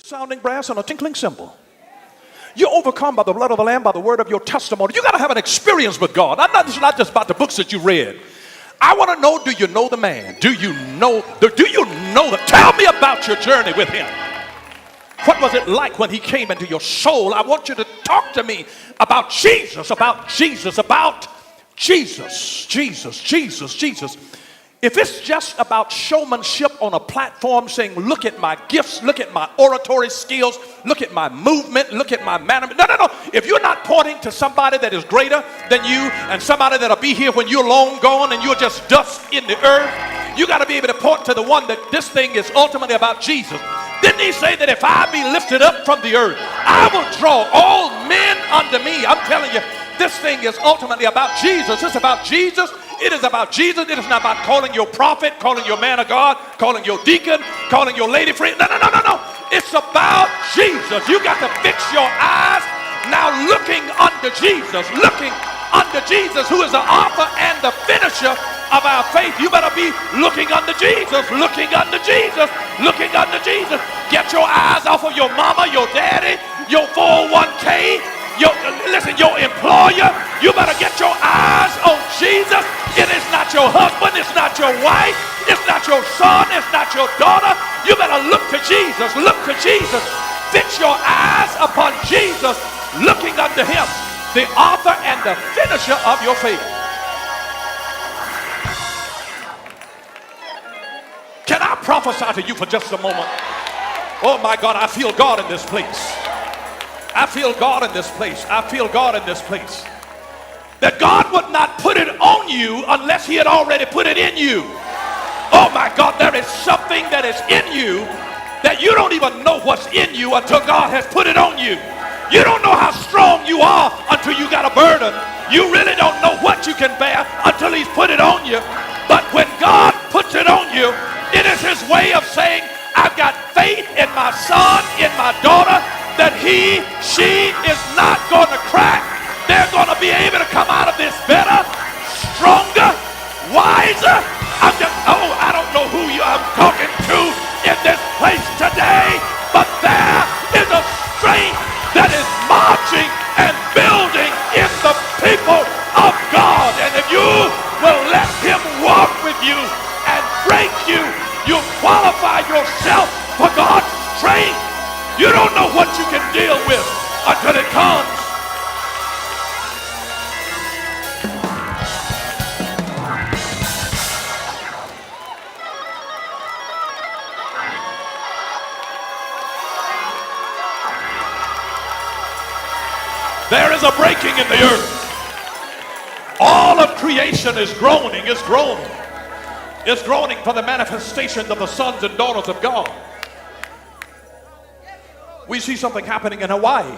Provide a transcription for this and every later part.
Sounding brass and a tinkling cymbal. You're overcome by the blood of the Lamb, by the word of your testimony. You got to have an experience with God. It's not just about the books that you read. I want to know, do you know the man? Do you know tell me about your journey with him. What was it like when he came into your soul? I want you to talk to me about Jesus, about Jesus, about Jesus, Jesus, Jesus, Jesus. If it's just about showmanship on a platform saying, look at my gifts, look at my oratory skills, look at my movement, look at my manner. No. If you're not pointing to somebody that is greater than you and somebody that'll be here when you're long gone and you're just dust in the earth, you got to be able to point to the one that this thing is ultimately about Jesus. Didn't he say that if I be lifted up from the earth, I will draw all men unto me? I'm telling you, this thing is ultimately about Jesus. It's about Jesus. It is about Jesus. It is not about calling your prophet, calling your man of God, calling your deacon, calling your lady friend. No. It's about Jesus. You got to fix your eyes now looking unto Jesus, who is the author and the finisher of our faith. You better be looking unto Jesus, looking unto Jesus, looking unto Jesus. Get your eyes off of your mama, your daddy, your 401k, your employer. You better get your eyes on Jesus. It is not your husband, it's not your wife, it's not your son, it's not your daughter. You better look to Jesus, look to Jesus. Fix your eyes upon Jesus, looking unto him, the author and the finisher of your faith. Can I prophesy to you for just a moment? Oh my God, I feel God in this place. I feel God in this place. I feel God in this place. That God would not put it on you unless he had already put it in you. Oh my God, there is something that is in you that you don't even know what's in you until God has put it on you. You don't know how strong you are until you got a burden. You really don't know what you can bear until he's put it on you. But when God puts it on you, it is his way of saying, I've got faith in my son, in my daughter, that she is not going to crack. They're going to be able to come out of this better, stronger, wiser. I don't know who I'm talking to in this place today, but there is a strength that is marching and building in the people of God. And if you will let him walk with you and break you, you qualify yourself for God's strength. You don't know what you can deal with until it comes. There is a breaking in the earth. All of creation is groaning. It's groaning. It's groaning for the manifestation of the sons and daughters of God. We see something happening in Hawaii.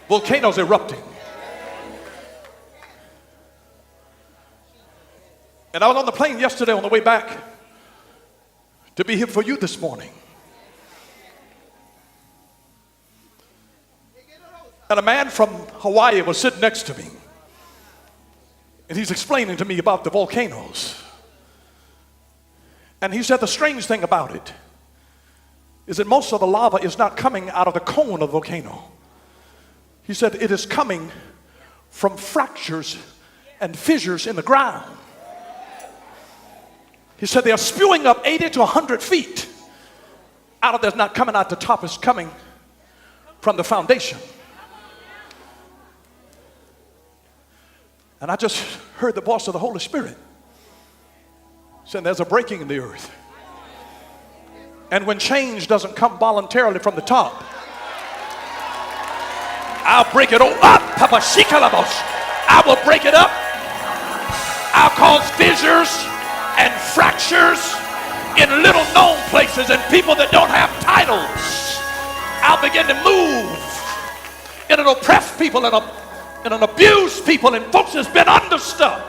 Volcanoes erupting. And I was on the plane yesterday on the way back to be here for you this morning. And a man from Hawaii was sitting next to me. And he's explaining to me about the volcanoes. And he said the strange thing about it is that most of the lava is not coming out of the cone of the volcano. He said it is coming from fractures and fissures in the ground. He said they are spewing up 80 to 100 feet out of there's not coming out the top, it's coming from the foundation. And I just heard the voice of the Holy Spirit saying there's a breaking in the earth. And when change doesn't come voluntarily from the top, I'll break it all up. I will break it up. I'll cause fissures and fractures in little known places and people that don't have titles. I'll begin to move. It'll oppress people and it'll abuse people and folks that's been under stuff.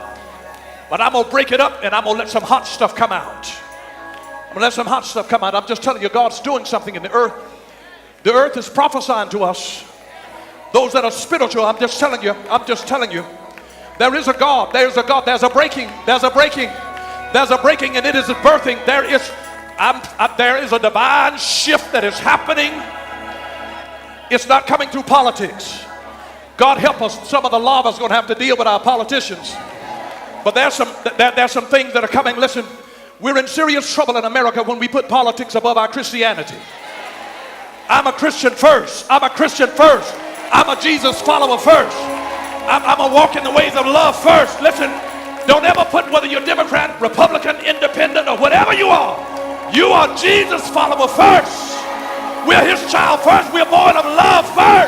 But I'm going to break it up and I'm going to let some hot stuff come out. I'm going to let some hot stuff come out. I'm just telling you, God's doing something in the earth. The earth is prophesying to us. Those that are spiritual, I'm just telling you. There is a God. There's a God. There's a breaking. And it is a birthing. There is There is a divine shift that is happening. It's not coming through politics. God help us. Some of the law is going to have to deal with our politicians. But there's some things that are coming. Listen, we're in serious trouble in America when we put politics above our Christianity. I'm a Christian first. I'm a Christian first. I'm a Jesus follower first. I'm a walk in the ways of love first. Listen, don't ever put whether you're Democrat, Republican, Independent, or whatever you are. You are Jesus follower first. We're his child first. We're born of love first.